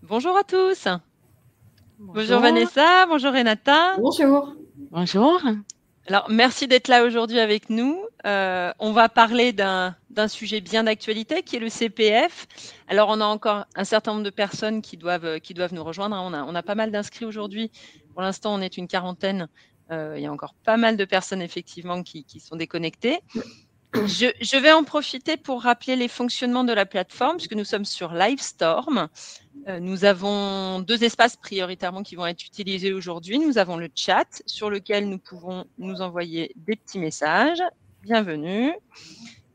Bonjour à tous. Bonjour Bonjour. Vanessa, bonjour Renata. Bonjour. Bonjour. Alors, merci d'être là aujourd'hui avec nous. On va parler d'un sujet bien d'actualité qui est le CPF. Alors, on a encore un certain nombre de personnes qui doivent nous rejoindre. On a pas mal d'inscrits aujourd'hui. Pour l'instant, on est une quarantaine. Il y a encore pas mal de personnes effectivement qui sont déconnectées. Je vais en profiter pour rappeler les fonctionnements de la plateforme puisque nous sommes sur Livestorm. Nous avons 2 espaces prioritairement qui vont être utilisés aujourd'hui. Nous avons le chat sur lequel nous pouvons nous envoyer des petits messages. Bienvenue.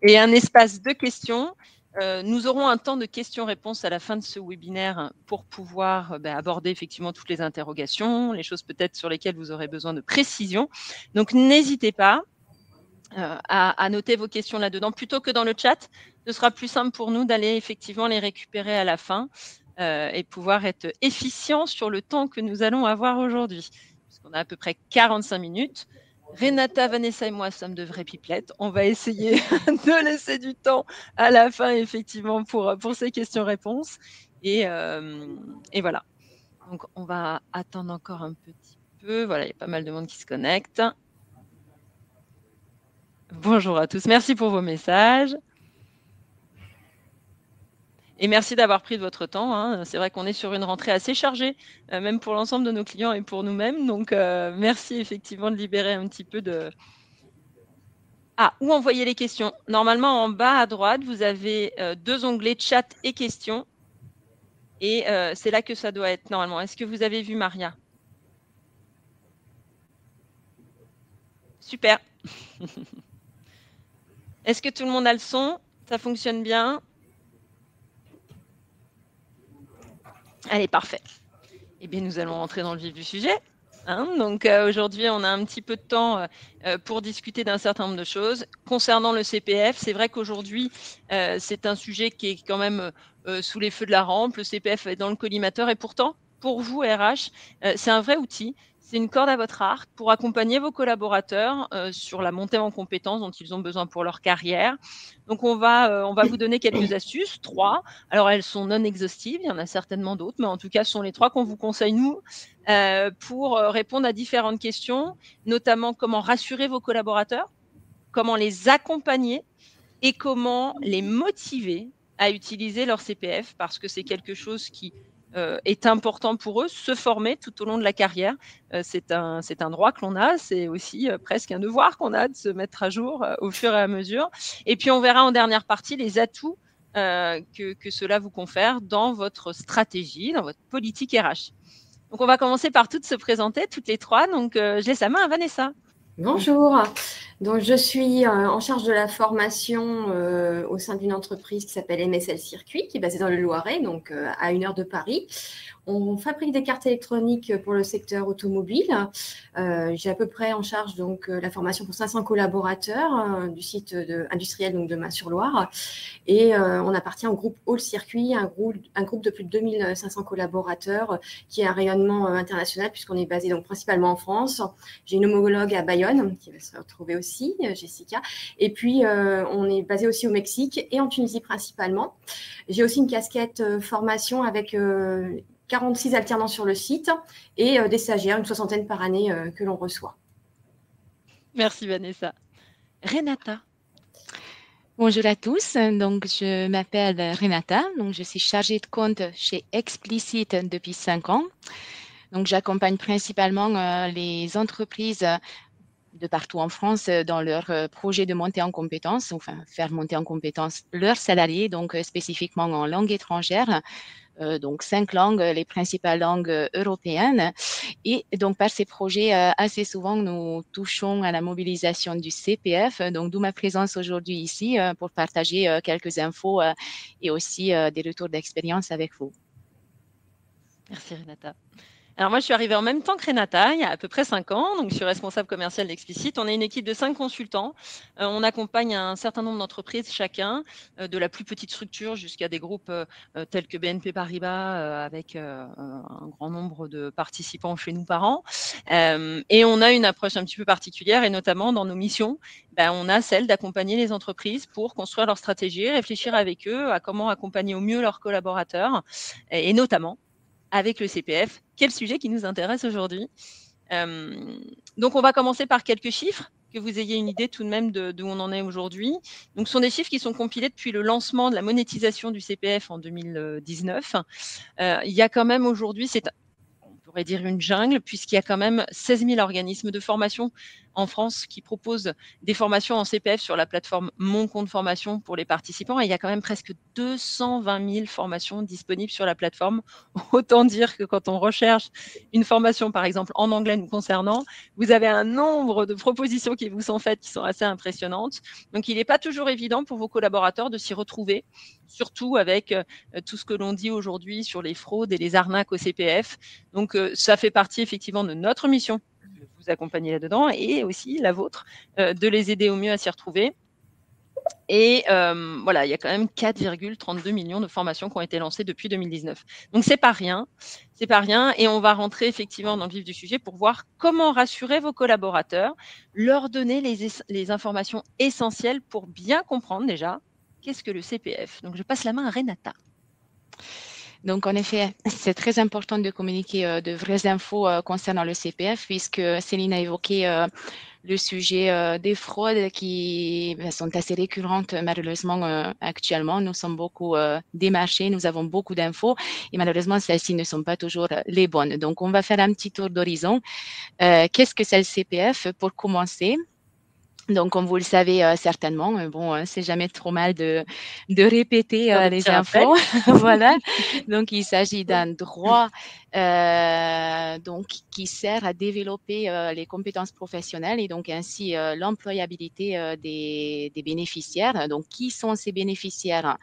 Et un espace de questions. Nous aurons un temps de questions-réponses à la fin de ce webinaire pour pouvoir aborder effectivement toutes les interrogations, les choses peut-être sur lesquelles vous aurez besoin de précision. Donc, n'hésitez pas à noter vos questions là-dedans plutôt que dans le chat. Ce sera plus simple pour nous d'aller effectivement les récupérer à la fin et pouvoir être efficient sur le temps que nous allons avoir aujourd'hui. Puisqu'on a à peu près 45 minutes. Renata, Vanessa et moi sommes de vraies pipelettes. On va essayer de laisser du temps à la fin, effectivement, pour ces questions-réponses. Et voilà. Donc, on va attendre encore un petit peu. Voilà, il y a pas mal de monde qui se connecte. Bonjour à tous. Merci pour vos messages. Et merci d'avoir pris de votre temps. Hein. C'est vrai qu'on est sur une rentrée assez chargée, même pour l'ensemble de nos clients et pour nous-mêmes. Donc, merci effectivement de libérer un petit peu de... Ah, où envoyer les questions? Normalement, en bas à droite, vous avez 2 onglets chat et questions. Et c'est là que ça doit être normalement. Est-ce que vous avez vu Maria? Super. Est-ce que tout le monde a le son? Ça fonctionne bien? Allez, parfait. Eh bien, nous allons rentrer dans le vif du sujet. Hein, donc aujourd'hui, on a un petit peu de temps pour discuter d'un certain nombre de choses. Concernant le CPF, c'est vrai qu'aujourd'hui, c'est un sujet qui est quand même sous les feux de la rampe. Le CPF est dans le collimateur et pourtant, pour vous, RH, c'est un vrai outil. C'est une corde à votre arc pour accompagner vos collaborateurs sur la montée en compétences dont ils ont besoin pour leur carrière. Donc, on va vous donner quelques astuces, 3. Alors, elles sont non exhaustives, il y en a certainement d'autres, mais en tout cas, ce sont les 3 qu'on vous conseille, nous, pour répondre à différentes questions, notamment comment rassurer vos collaborateurs, comment les accompagner et comment les motiver à utiliser leur CPF parce que c'est quelque chose qui est important pour eux, se former tout au long de la carrière. C'est un droit que l'on a, c'est aussi presque un devoir qu'on a de se mettre à jour au fur et à mesure. Et puis, on verra en dernière partie les atouts que cela vous confère dans votre stratégie, dans votre politique RH. Donc, on va commencer par toutes se présenter, toutes les 3. Donc, je laisse la main à Vanessa. Bonjour. Donc, je suis en charge de la formation au sein d'une entreprise qui s'appelle MSL Circuit, qui est basée dans le Loiret, donc à 1 heure de Paris. On fabrique des cartes électroniques pour le secteur automobile. J'ai à peu près en charge donc la formation pour 500 collaborateurs du site industriel donc de Main-sur-Loire. Et on appartient au groupe All Circuit, un groupe de plus de 2500 collaborateurs qui a un rayonnement international puisqu'on est basé donc principalement en France. J'ai une homologue à Bayonne qui va se retrouver aussi, Jessica. Et puis, on est basé aussi au Mexique et en Tunisie principalement. J'ai aussi une casquette formation avec 46 alternants sur le site et des stagiaires, une 60aine par année que l'on reçoit. Merci Vanessa. Renata. Bonjour à tous. Donc, je m'appelle Renata. Donc, je suis chargée de compte chez Explicit depuis 5 ans. Donc, j'accompagne principalement les entreprises de partout en France dans leur projet de montée en compétences, enfin faire monter en compétences leurs salariés, donc spécifiquement en langue étrangère. Donc 5 langues, les principales langues européennes. Et donc par ces projets, assez souvent, nous touchons à la mobilisation du CPF, donc d'où ma présence aujourd'hui ici pour partager quelques infos et aussi des retours d'expérience avec vous. Merci Renata. Alors moi, je suis arrivée en même temps que Renata, il y a à peu près 5 ans, donc je suis responsable commerciale d'Explicit. On est une équipe de 5 consultants. On accompagne un certain nombre d'entreprises chacun, de la plus petite structure jusqu'à des groupes tels que BNP Paribas, avec un grand nombre de participants chez nous par an. Et on a une approche un petit peu particulière, et notamment dans nos missions, on a celle d'accompagner les entreprises pour construire leur stratégie, réfléchir avec eux à comment accompagner au mieux leurs collaborateurs, et notamment avec le CPF. Quel sujet qui nous intéresse aujourd'hui. Donc, on va commencer par quelques chiffres, que vous ayez une idée tout de même d'où on en est aujourd'hui. Donc, ce sont des chiffres qui sont compilés depuis le lancement de la monétisation du CPF en 2019. Il y a quand même aujourd'hui, on pourrait dire une jungle, puisqu'il y a quand même 16 000 organismes de formation en France qui proposent des formations en CPF sur la plateforme Mon Compte Formation pour les participants. Et il y a quand même presque 220 000 formations disponibles sur la plateforme. Autant dire que quand on recherche une formation, par exemple, en anglais nous concernant, vous avez un nombre de propositions qui vous sont faites qui sont assez impressionnantes. Donc, il n'est pas toujours évident pour vos collaborateurs de s'y retrouver, surtout avec tout ce que l'on dit aujourd'hui sur les fraudes et les arnaques au CPF. Donc, ça fait partie effectivement de notre mission, de vous accompagner là-dedans, et aussi la vôtre, de les aider au mieux à s'y retrouver. Et voilà, il y a quand même 4,32 millions de formations qui ont été lancées depuis 2019. Donc, c'est pas rien. Et on va rentrer effectivement dans le vif du sujet pour voir comment rassurer vos collaborateurs, leur donner les informations essentielles pour bien comprendre déjà qu'est-ce que le CPF. Donc, je passe la main à Renata. Donc, en effet, c'est très important de communiquer de vraies infos concernant le CPF, puisque Céline a évoqué le sujet des fraudes qui sont assez récurrentes malheureusement actuellement. Nous sommes beaucoup démarchés, nous avons beaucoup d'infos et malheureusement, celles-ci ne sont pas toujours les bonnes. Donc, on va faire un petit tour d'horizon. Qu'est-ce que c'est le CPF pour commencer? Donc, comme vous le savez certainement, bon, c'est jamais trop mal de répéter les infos. Voilà. Donc, il s'agit d'un droit donc qui sert à développer les compétences professionnelles et donc ainsi l'employabilité des bénéficiaires. Donc, qui sont ces bénéficiaires?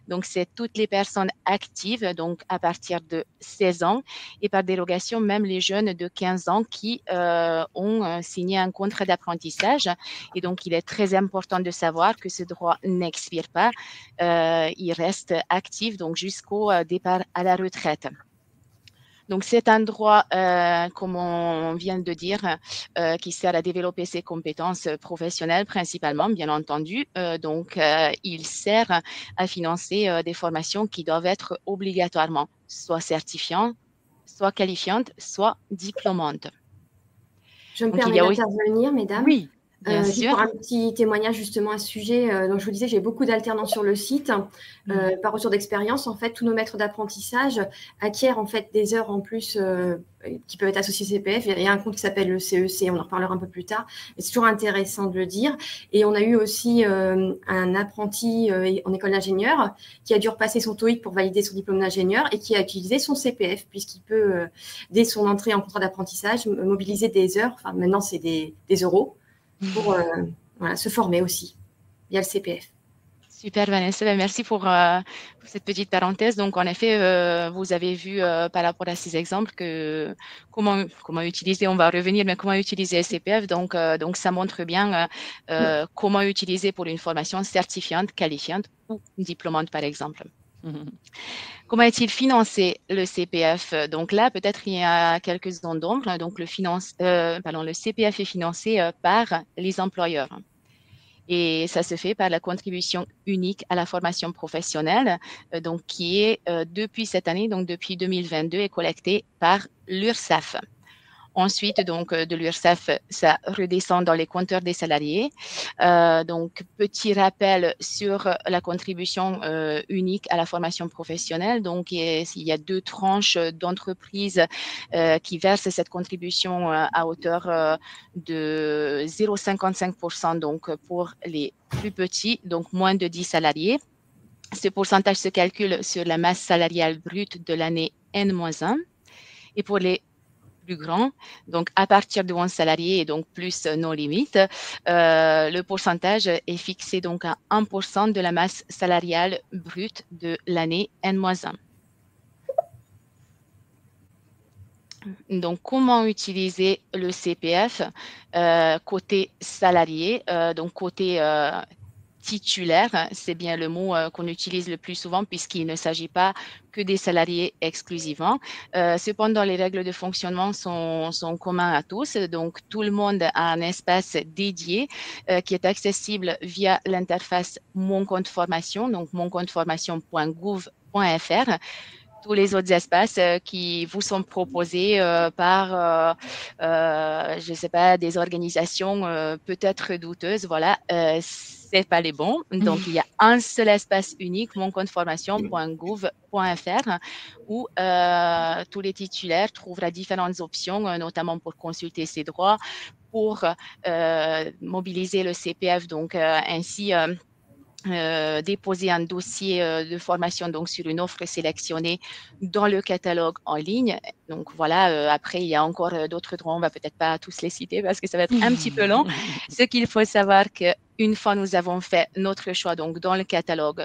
Donc, c'est toutes les personnes actives, donc à partir de 16 ans, et par dérogation, même les jeunes de 15 ans qui ont signé un contrat d'apprentissage. Et donc, il est très important de savoir que ce droit n'expire pas, il reste actif donc jusqu'au départ à la retraite. Donc, c'est un droit, comme on vient de dire, qui sert à développer ses compétences professionnelles principalement, bien entendu. Donc, il sert à financer des formations qui doivent être obligatoirement soit certifiantes, soit qualifiantes, soit diplômantes. Je me permets d'intervenir, mesdames. Oui. Bien sûr. Pour un petit témoignage justement à ce sujet, donc je vous disais, j'ai beaucoup d'alternants sur le site. Par retour d'expérience, en fait, tous nos maîtres d'apprentissage acquièrent en fait des heures en plus qui peuvent être associées au CPF. Il y a un compte qui s'appelle le CEC, on en reparlera un peu plus tard, mais c'est toujours intéressant de le dire. Et on a eu aussi un apprenti en école d'ingénieur qui a dû repasser son TOEIC pour valider son diplôme d'ingénieur et qui a utilisé son CPF puisqu'il peut, dès son entrée en contrat d'apprentissage, mobiliser des heures, enfin maintenant c'est des euros, pour voilà, se former aussi via le CPF. Super Vanessa, merci pour cette petite parenthèse. Donc en effet, vous avez vu par rapport à ces exemples que comment utiliser, on va revenir, mais comment utiliser le CPF. Donc ça montre bien comment utiliser pour une formation certifiante, qualifiante ou diplômante par exemple. Comment est-il financé le CPF? Donc là, peut-être il y a quelques zones d'ombre. Donc le CPF est financé par les employeurs. Et ça se fait par la contribution unique à la formation professionnelle, donc qui est depuis cette année, donc depuis 2022, est collectée par l'URSSAF. Ensuite, donc, de l'URSSAF, ça redescend dans les compteurs des salariés. Donc, petit rappel sur la contribution unique à la formation professionnelle. Donc, il y a 2 tranches d'entreprises qui versent cette contribution à hauteur de 0,55%, donc pour les plus petits, donc moins de 10 salariés. Ce pourcentage se calcule sur la masse salariale brute de l'année N-1. Et pour les plus grand, donc à partir de 11 salariés et donc plus nos limites, le pourcentage est fixé donc à 1% de la masse salariale brute de l'année N-1. Donc, comment utiliser le CPF côté salarié, donc côté titulaire, c'est bien le mot qu'on utilise le plus souvent puisqu'il ne s'agit pas que des salariés exclusivement. Cependant, les règles de fonctionnement sont communes à tous. Donc, tout le monde a un espace dédié qui est accessible via l'interface Mon Compte Formation, donc moncompteformation.gouv.fr. tous les autres espaces qui vous sont proposés par, je ne sais pas, des organisations peut-être douteuses. Voilà, c'est pas les bons. Donc, il y a un seul espace unique, moncompteformation.gouv.fr, où tous les titulaires trouveront différentes options, notamment pour consulter ses droits, pour mobiliser le CPF, donc ainsi déposer un dossier de formation donc sur une offre sélectionnée dans le catalogue en ligne. Donc voilà, après il y a encore d'autres droits, on va peut-être pas tous les citer parce que ça va être un petit peu long. Ce qu'il faut savoir qu'une fois nous avons fait notre choix donc dans le catalogue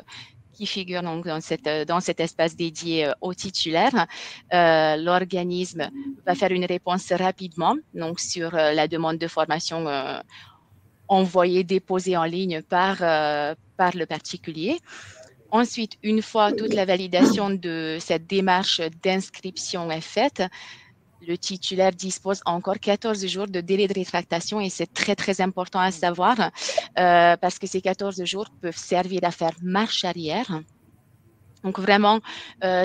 qui figure donc dans cet espace dédié aux titulaires, l'organisme va faire une réponse rapidement donc sur la demande de formation envoyé, déposé en ligne par le particulier. Ensuite, une fois toute la validation de cette démarche d'inscription est faite, le titulaire dispose encore 14 jours de délai de rétractation et c'est très, très important à savoir parce que ces 14 jours peuvent servir à faire marche arrière. Donc vraiment,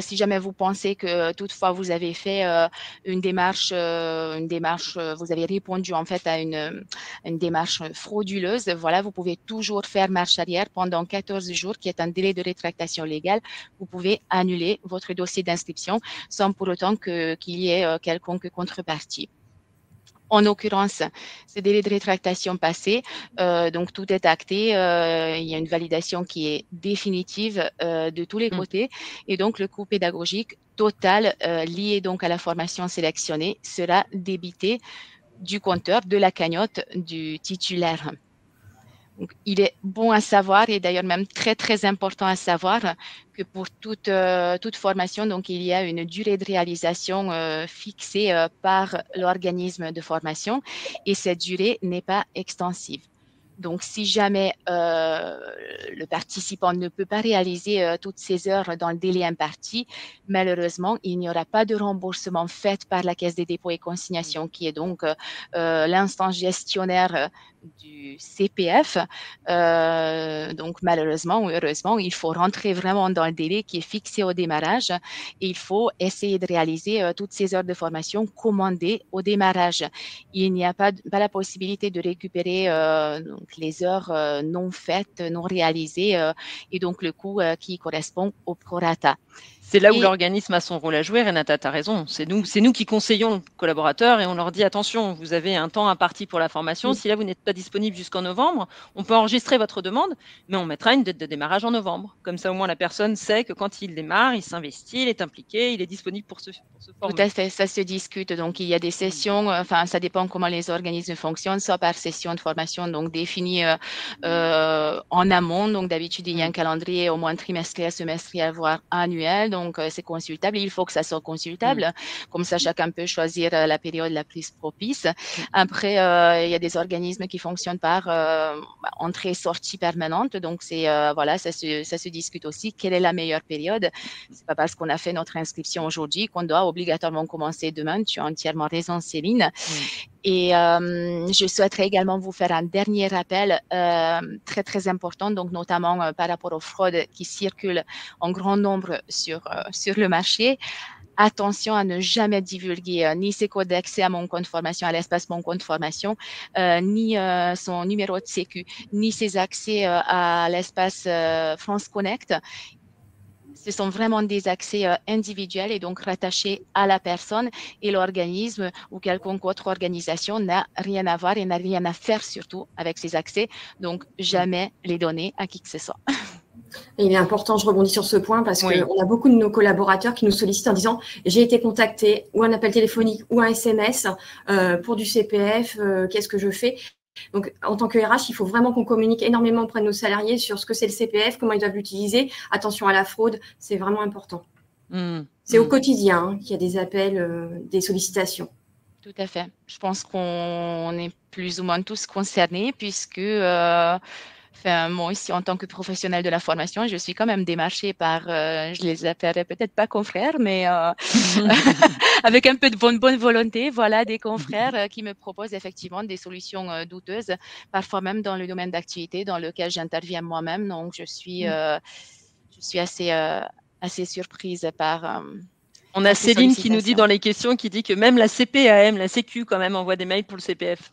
si jamais vous pensez que toutefois vous avez fait une démarche, vous avez répondu en fait à une démarche frauduleuse, voilà, vous pouvez toujours faire marche arrière pendant 14 jours, qui est un délai de rétractation légale. Vous pouvez annuler votre dossier d'inscription sans pour autant qu'il y ait quelconque contrepartie. En l'occurrence, ce délai de rétractation passé, donc tout est acté, il y a une validation qui est définitive de tous les côtés et donc le coût pédagogique total lié donc à la formation sélectionnée sera débité du compteur de la cagnotte du titulaire. Donc, il est bon à savoir et d'ailleurs même très, très important à savoir que pour toute formation, donc, il y a une durée de réalisation fixée par l'organisme de formation et cette durée n'est pas extensive. Donc, si jamais le participant ne peut pas réaliser toutes ces heures dans le délai imparti, malheureusement, il n'y aura pas de remboursement fait par la Caisse des dépôts et consignations, qui est donc l'instance gestionnaire du CPF. Donc, malheureusement ou heureusement, il faut rentrer vraiment dans le délai qui est fixé au démarrage et il faut essayer de réaliser toutes ces heures de formation commandées au démarrage. Il n'y a pas la possibilité de récupérer donc les heures non faites, non réalisées et donc le coût qui correspond au prorata. C'est là où l'organisme a son rôle à jouer, Renata, tu as raison. C'est nous qui conseillons les collaborateurs et on leur dit attention, vous avez un temps imparti pour la formation. Si là, vous n'êtes pas disponible jusqu'en novembre, on peut enregistrer votre demande, mais on mettra une date de démarrage en novembre. Comme ça, au moins, la personne sait que quand il démarre, il s'investit, il est impliqué, il est disponible pour se former. Tout à fait, ça se discute. Donc, il y a des sessions, enfin, ça dépend comment les organismes fonctionnent, soit par session de formation, donc définie en amont. Donc, d'habitude, il y a un calendrier au moins trimestriel, semestriel, voire annuel. Donc, c'est consultable. Il faut que ça soit consultable. Comme ça, chacun peut choisir la période la plus propice. Après, il y a des organismes qui fonctionnent par entrée-sortie permanente. Donc, c'est voilà, ça se discute aussi. Quelle est la meilleure période? C'est pas parce qu'on a fait notre inscription aujourd'hui qu'on doit obligatoirement commencer demain. Tu as entièrement raison, Céline. Et je souhaiterais également vous faire un dernier rappel très, très important, donc notamment par rapport aux fraudes qui circulent en grand nombre sur le marché. Attention à ne jamais divulguer ni ses codes d'accès à mon compte formation, à l'espace mon compte formation, ni son numéro de sécu, ni ses accès à l'espace France Connect. Ce sont vraiment des accès individuels et donc rattachés à la personne et l'organisme ou quelconque autre organisation n'a rien à voir et n'a rien à faire surtout avec ces accès. Donc, jamais les donner à qui que ce soit. Et il est important, je rebondis sur ce point parce qu'on a beaucoup de nos collaborateurs qui nous sollicitent en disant « j'ai été contacté ou un appel téléphonique ou un SMS pour du CPF, qu'est-ce que je fais ?» Donc, en tant que RH, il faut vraiment qu'on communique énormément auprès de nos salariés sur ce que c'est le CPF, comment ils doivent l'utiliser. Attention à la fraude, c'est vraiment important. C'est au quotidien qu'il y a des appels, des sollicitations. Tout à fait. Je pense qu'on est plus ou moins tous concernés puisque moi aussi, en tant que professionnelle de la formation, je suis quand même démarchée par, je les appellerai peut-être pas confrères, mais avec un peu de bonne volonté, voilà, des confrères qui me proposent effectivement des solutions douteuses, parfois même dans le domaine d'activité dans lequel j'interviens moi-même. Donc, je suis assez assez surprise par… On a ces Céline qui nous dit sollicitations. dans les questions, qui dit que même la CPAM, la Sécu quand même, envoie des mails pour le CPF.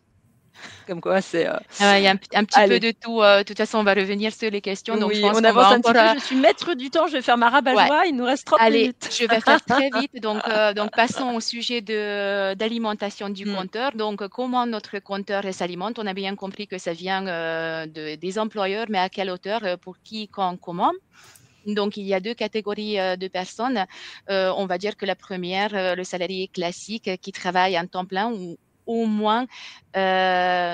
Comme quoi, c'est… Il y a un petit peu allez. de tout. De toute façon, on va revenir sur les questions. Donc, je Oui, pense on qu'on va avance un petit encore… peu. Je suis maître du temps, je vais faire ma Ouais. rabat-joie. Il nous reste 30 Allez, minutes. je vais faire très vite. Donc passons au sujet d'alimentation du compteur. Donc, comment notre compteur s'alimente? On a bien compris que ça vient des employeurs, mais à quelle hauteur, pour qui, quand, comment? Donc, il y a deux catégories de personnes. On va dire que la première, le salarié classique qui travaille en temps plein ou au moins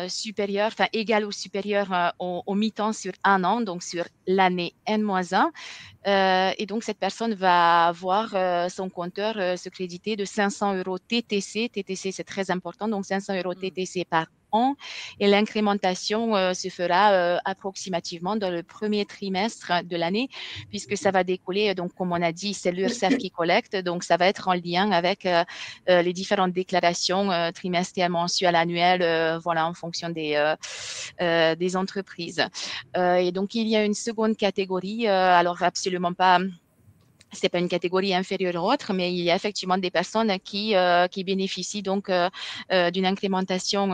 supérieur, enfin égal ou supérieur au mi-temps sur un an, donc sur l'année N-1. Et donc, cette personne va avoir son compteur se créditer de 500 € TTC. TTC, c'est très important. Donc, 500 € TTC par an. Et l'incrémentation se fera approximativement dans le premier trimestre de l'année, puisque ça va découler, donc, comme on a dit, c'est l'URSSAF qui collecte. Donc, ça va être en lien avec les différentes déclarations trimestrielles, mensuelles, annuelles, voilà, en fonction des entreprises. Et donc, il y a une seconde catégorie, alors absolument pas, c'est pas une catégorie inférieure à autre, mais il y a effectivement des personnes qui bénéficient donc d'une incrémentation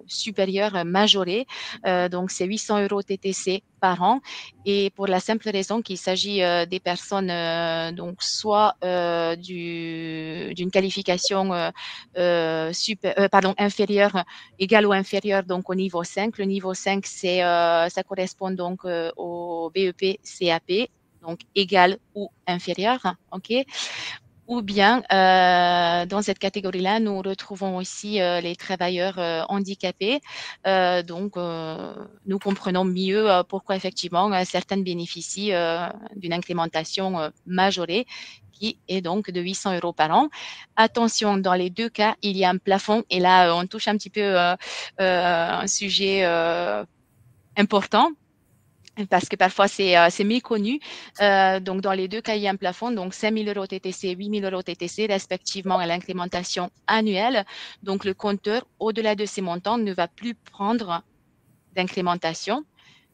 supérieure majorée. Donc, c'est 800 € TTC par an. Et pour la simple raison qu'il s'agit des personnes donc soit d'une qualification inférieure, égale ou inférieure donc au niveau 5. Le niveau 5, ça correspond donc au BEP CAP. Donc égal ou inférieur, ok. Ou bien, dans cette catégorie-là, nous retrouvons aussi les travailleurs handicapés. Donc, nous comprenons mieux pourquoi effectivement certaines bénéficient d'une incrémentation majorée qui est donc de 800 € par an. Attention, dans les deux cas, il y a un plafond et là, on touche un petit peu un sujet important, parce que parfois c'est méconnu. Donc, dans les deux cas, il y a un plafond, donc 5 000 € TTC, 8 000 € TTC, respectivement à l'incrémentation annuelle. Donc, le compteur, au-delà de ces montants, ne va plus prendre d'incrémentation.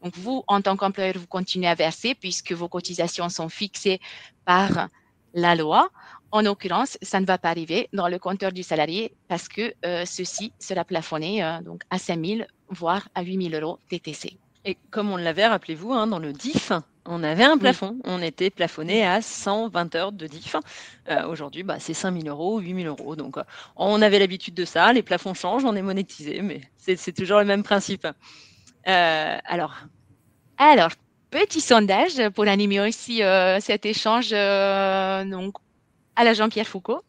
Donc, vous, en tant qu'employeur, vous continuez à verser puisque vos cotisations sont fixées par la loi. En l'occurrence, ça ne va pas arriver dans le compteur du salarié parce que ceci sera plafonné donc à 5 000, voire à 8 000 € TTC. Et comme on l'avait, rappelez-vous, hein, dans le DIF, on avait un plafond. Oui. On était plafonné à 120 heures de DIF. Aujourd'hui, c'est 5 000 €, 8 000 €. Donc, on avait l'habitude de ça. Les plafonds changent, on est monétisé, mais c'est toujours le même principe. Alors, petit sondage pour animer aussi cet échange donc à la Jean-Pierre Foucault,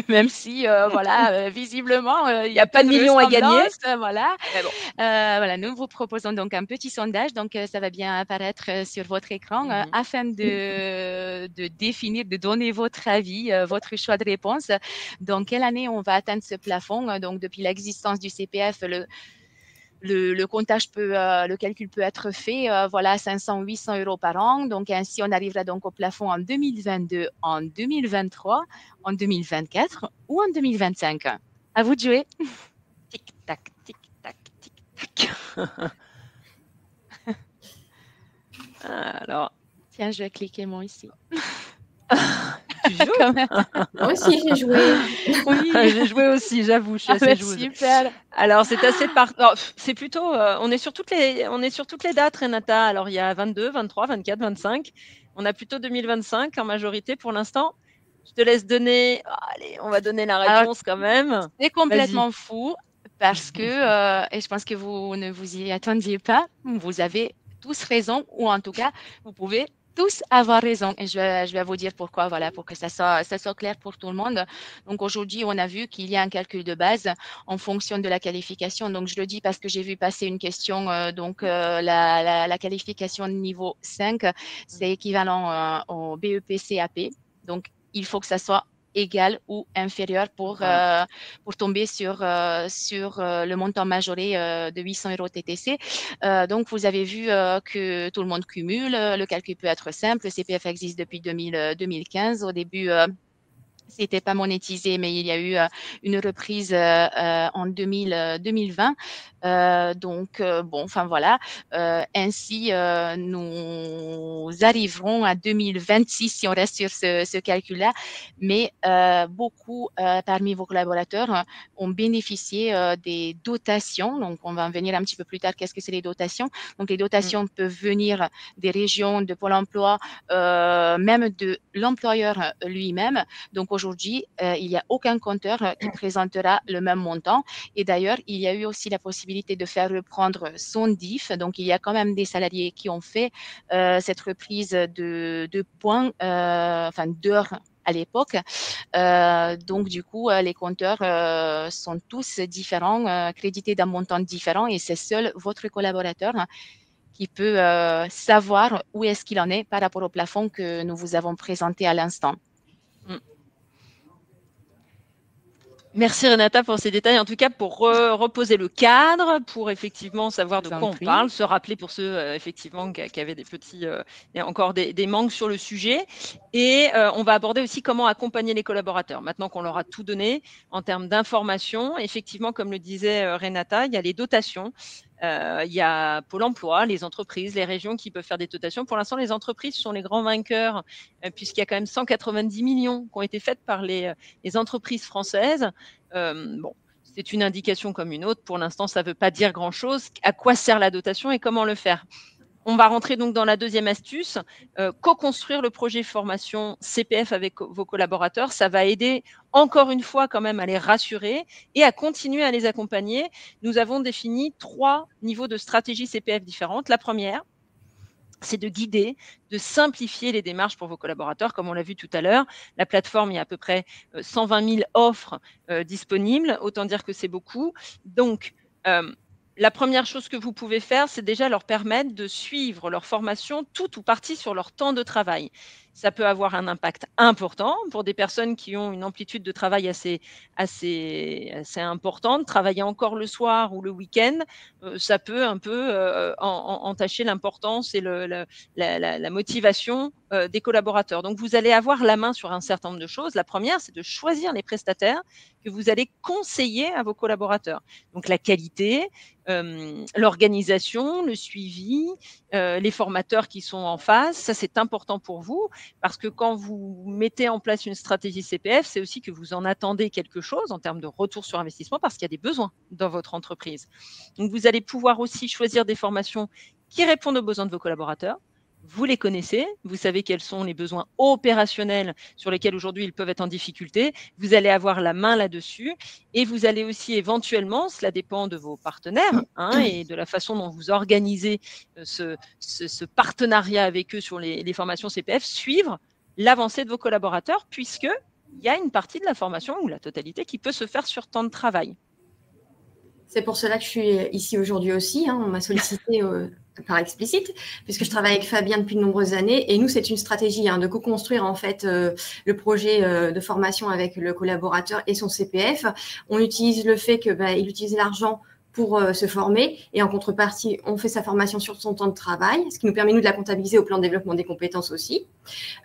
même si voilà, visiblement il n'y a pas de millions à gagner. Voilà. Bon. Voilà, nous vous proposons donc un petit sondage, donc ça va bien apparaître sur votre écran afin de définir, de donner votre avis, votre choix de réponse. Dans quelle année on va atteindre ce plafond? Donc depuis l'existence du CPF, le comptage le calcul peut être fait, voilà, 500, 800 € par an. Donc, ainsi, on arrivera donc au plafond en 2022, en 2023, en 2024 ou en 2025. À vous de jouer. Tic-tac, tic-tac, tic-tac. Alors. Tiens, je vais cliquer moi ici. Tu joues? Moi aussi, j'ai joué. Oui, j'ai joué aussi, j'avoue, je suis assez joueuse. Super. Alors, c'est assez c'est plutôt, on est sur toutes les dates, Renata. Alors, il y a 22, 23, 24, 25. On a plutôt 2025 en majorité pour l'instant. Je te laisse donner. Allez, on va donner la réponse quand même. C'est complètement fou parce que, et je pense que vous ne vous y attendiez pas, vous avez tous raison, ou en tout cas, vous pouvez tous avoir raison. Et je vais vous dire pourquoi, voilà, pour que ça soit clair pour tout le monde. Donc, aujourd'hui, on a vu qu'il y a un calcul de base en fonction de la qualification. Donc, je le dis parce que j'ai vu passer une question. La qualification niveau 5, c'est équivalent au BEP CAP. Donc, il faut que ça soit égal ou inférieur pour tomber sur le montant majoré de 800 € TTC. Donc, vous avez vu que tout le monde cumule. Le calcul peut être simple. Le CPF existe depuis 2015. Au début, C'était pas monétisé, mais il y a eu une reprise en 2020. Bon, enfin voilà. Ainsi, nous arriverons à 2026 si on reste sur ce calcul-là. Mais beaucoup parmi vos collaborateurs ont bénéficié des dotations. Donc, on va en venir un petit peu plus tard. Qu'est-ce que c'est les dotations? Donc, les dotations peuvent venir des régions, de Pôle emploi, même de l'employeur lui-même. Donc, aujourd'hui, il n'y a aucun compteur qui présentera le même montant. Et d'ailleurs, il y a eu aussi la possibilité de faire reprendre son DIF. Donc, il y a quand même des salariés qui ont fait cette reprise de points, enfin d'heures à l'époque. Donc, du coup, les compteurs sont tous différents, crédités d'un montant différent et c'est seul votre collaborateur qui peut savoir où est-ce qu'il en est par rapport au plafond que nous vous avons présenté à l'instant. Merci Renata pour ces détails, en tout cas pour reposer le cadre, pour effectivement savoir de quoi on parle, se rappeler pour ceux effectivement qui avaient des petits, encore des manques sur le sujet. Et on va aborder aussi comment accompagner les collaborateurs. Maintenant qu'on leur a tout donné en termes d'information, effectivement, comme le disait Renata, il y a les dotations. Il y a Pôle emploi, les entreprises, les régions qui peuvent faire des dotations. Pour l'instant, les entreprises sont les grands vainqueurs puisqu'il y a quand même 190 millions qui ont été faites par les entreprises françaises. Bon, c'est une indication comme une autre. Pour l'instant, ça ne veut pas dire grand-chose. À quoi sert la dotation et comment le faire? On va rentrer donc dans la deuxième astuce, co-construire le projet formation CPF avec vos collaborateurs. Ça va aider encore une fois quand même à les rassurer et à continuer à les accompagner. Nous avons défini 3 niveaux de stratégie CPF différentes. La première, c'est de guider, de simplifier les démarches pour vos collaborateurs. Comme on l'a vu tout à l'heure, la plateforme, il y a à peu près 120 000 offres disponibles. Autant dire que c'est beaucoup. Donc, la première chose que vous pouvez faire, c'est déjà leur permettre de suivre leur formation tout ou partie sur leur temps de travail. Ça peut avoir un impact important pour des personnes qui ont une amplitude de travail assez importante. Travailler encore le soir ou le week-end, ça peut un peu entacher l'importance et la motivation des collaborateurs. Donc, vous allez avoir la main sur un certain nombre de choses. La première, c'est de choisir les prestataires que vous allez conseiller à vos collaborateurs. Donc, la qualité, l'organisation, le suivi, les formateurs qui sont en face, ça c'est important pour vous parce que quand vous mettez en place une stratégie CPF, c'est aussi que vous en attendez quelque chose en termes de retour sur investissement parce qu'il y a des besoins dans votre entreprise. Donc vous allez pouvoir aussi choisir des formations qui répondent aux besoins de vos collaborateurs. Vous les connaissez, vous savez quels sont les besoins opérationnels sur lesquels aujourd'hui ils peuvent être en difficulté. Vous allez avoir la main là-dessus et vous allez aussi éventuellement, cela dépend de vos partenaires et de la façon dont vous organisez ce partenariat avec eux sur les formations CPF, suivre l'avancée de vos collaborateurs puisqu'il y a une partie de la formation ou la totalité qui peut se faire sur temps de travail. C'est pour cela que je suis ici aujourd'hui aussi. On m'a sollicité par explicite, puisque je travaille avec Fabien depuis de nombreuses années. Et nous, c'est une stratégie de co-construire en fait le projet de formation avec le collaborateur et son CPF. On utilise le fait qu'il utilise l'argent pour se former et en contrepartie, on fait sa formation sur son temps de travail, ce qui nous permet, nous, de la comptabiliser au plan de développement des compétences aussi.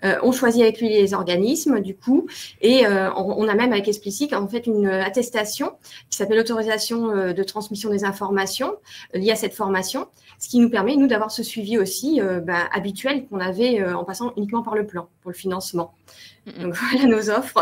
On choisit avec lui les organismes, du coup, et on a même avec Explicit, en fait, une attestation qui s'appelle l'autorisation de transmission des informations liée à cette formation, ce qui nous permet, nous, d'avoir ce suivi aussi habituel qu'on avait en passant uniquement par le plan pour le financement. Donc, voilà nos offres.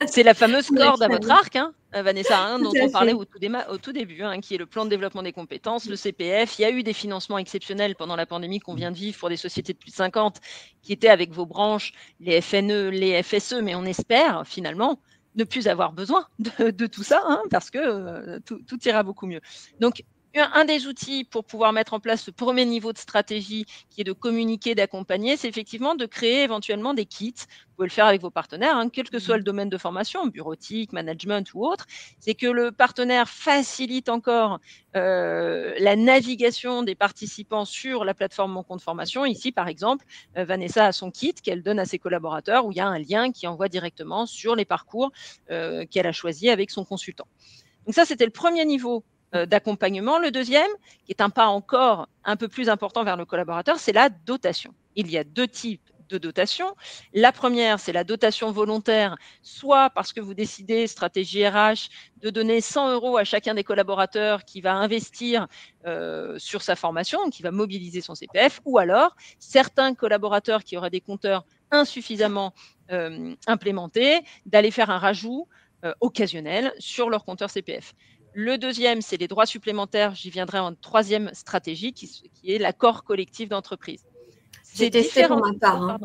C'est la fameuse corde à votre arc, Vanessa, dont on parlait au tout début, qui est le plan de développement des compétences, le CPF. Il y a eu des financements exceptionnels pendant la pandémie qu'on vient de vivre pour des sociétés de plus de 50 qui étaient avec vos branches, les FNE, les FSE, mais on espère finalement ne plus avoir besoin de tout ça parce que tout ira beaucoup mieux. Donc, un des outils pour pouvoir mettre en place ce premier niveau de stratégie qui est de communiquer, d'accompagner, c'est effectivement de créer éventuellement des kits. Vous pouvez le faire avec vos partenaires, quel que soit le domaine de formation, bureautique, management ou autre. C'est que le partenaire facilite encore la navigation des participants sur la plateforme Mon Compte Formation. Ici, par exemple, Vanessa a son kit qu'elle donne à ses collaborateurs où il y a un lien qui envoie directement sur les parcours qu'elle a choisis avec son consultant. Donc ça, c'était le premier niveau d'accompagnement. Le deuxième, qui est un pas encore un peu plus important vers le collaborateur, c'est la dotation. Il y a 2 types de dotations. La première, c'est la dotation volontaire, soit parce que vous décidez, stratégie RH, de donner 100 € à chacun des collaborateurs qui va investir sur sa formation, qui va mobiliser son CPF, ou alors certains collaborateurs qui auraient des compteurs insuffisamment implémentés, d'aller faire un rajout occasionnel sur leur compteur CPF. Le deuxième, c'est les droits supplémentaires. J'y viendrai en troisième stratégie, qui est l'accord collectif d'entreprise. J'ai testé pour ma part.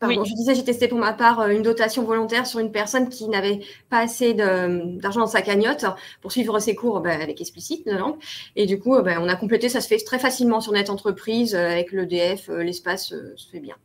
Oui. Je disais, j'ai testé pour ma part une dotation volontaire sur une personne qui n'avait pas assez d'argent dans sa cagnotte pour suivre ses cours avec Explicit, la langue. Et du coup, on a complété. Ça se fait très facilement sur Net Entreprise avec l'EDF. L'espace se fait bien.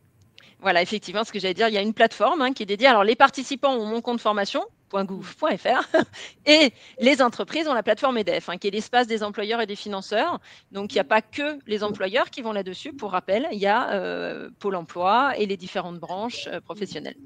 Voilà, effectivement, ce que j'allais dire, il y a une plateforme qui est dédiée. Alors, les participants ont mon compte formation.gouv.fr et les entreprises ont la plateforme EDF, qui est l'espace des employeurs et des financeurs. Donc, il n'y a pas que les employeurs qui vont là-dessus. Pour rappel, il y a Pôle emploi et les différentes branches professionnelles.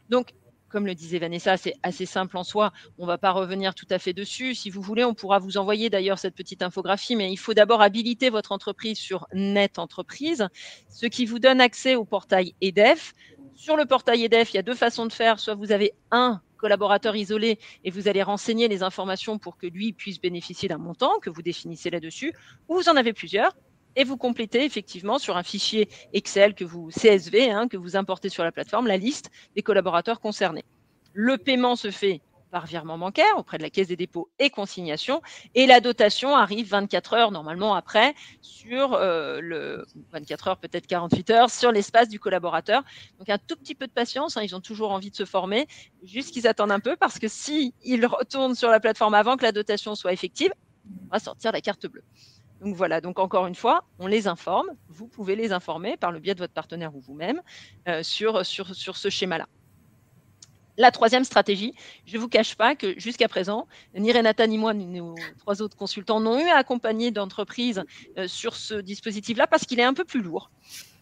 Donc, comme le disait Vanessa, c'est assez simple en soi. On ne va pas revenir tout à fait dessus. Si vous voulez, on pourra vous envoyer d'ailleurs cette petite infographie, mais il faut d'abord habiliter votre entreprise sur Net Entreprise, ce qui vous donne accès au portail EDF. Sur le portail EDF, il y a deux façons de faire. Soit vous avez un collaborateur isolé et vous allez renseigner les informations pour que lui puisse bénéficier d'un montant que vous définissez là-dessus, ou vous en avez plusieurs. Et vous complétez effectivement sur un fichier Excel CSV que vous importez sur la plateforme, la liste des collaborateurs concernés. Le paiement se fait par virement bancaire auprès de la Caisse des dépôts et consignations et la dotation arrive 24 heures normalement après sur 24 heures, peut-être 48 heures sur l'espace du collaborateur. Donc un tout petit peu de patience, ils ont toujours envie de se former, juste qu'ils attendent un peu parce que s'ils retournent sur la plateforme avant que la dotation soit effective, on va sortir la carte bleue. Donc voilà, donc encore une fois, on les informe. Vous pouvez les informer par le biais de votre partenaire ou vous-même sur ce schéma-là. La troisième stratégie, je ne vous cache pas que jusqu'à présent, ni Renata ni moi, ni nos 3 autres consultants n'ont eu à accompagner d'entreprises sur ce dispositif-là parce qu'il est un peu plus lourd.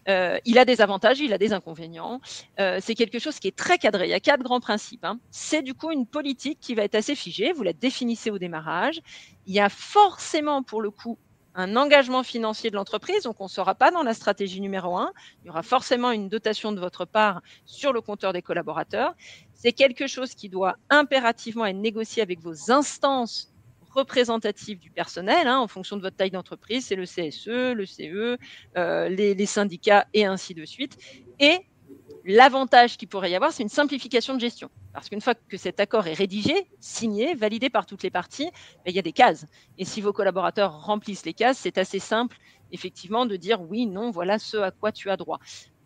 Il a des avantages, il a des inconvénients. C'est quelque chose qui est très cadré. Il y a 4 grands principes. C'est du coup une politique qui va être assez figée. Vous la définissez au démarrage. Il y a forcément, pour le coup, un engagement financier de l'entreprise, donc on ne sera pas dans la stratégie numéro 1. Il y aura forcément une dotation de votre part sur le compteur des collaborateurs. C'est quelque chose qui doit impérativement être négocié avec vos instances représentatives du personnel, en fonction de votre taille d'entreprise, c'est le CSE, le CE, les syndicats et ainsi de suite. Et l'avantage qu'il pourrait y avoir, c'est une simplification de gestion. Parce qu'une fois que cet accord est rédigé, signé, validé par toutes les parties, il y a des cases. Et si vos collaborateurs remplissent les cases, c'est assez simple, effectivement, de dire oui, non, voilà ce à quoi tu as droit.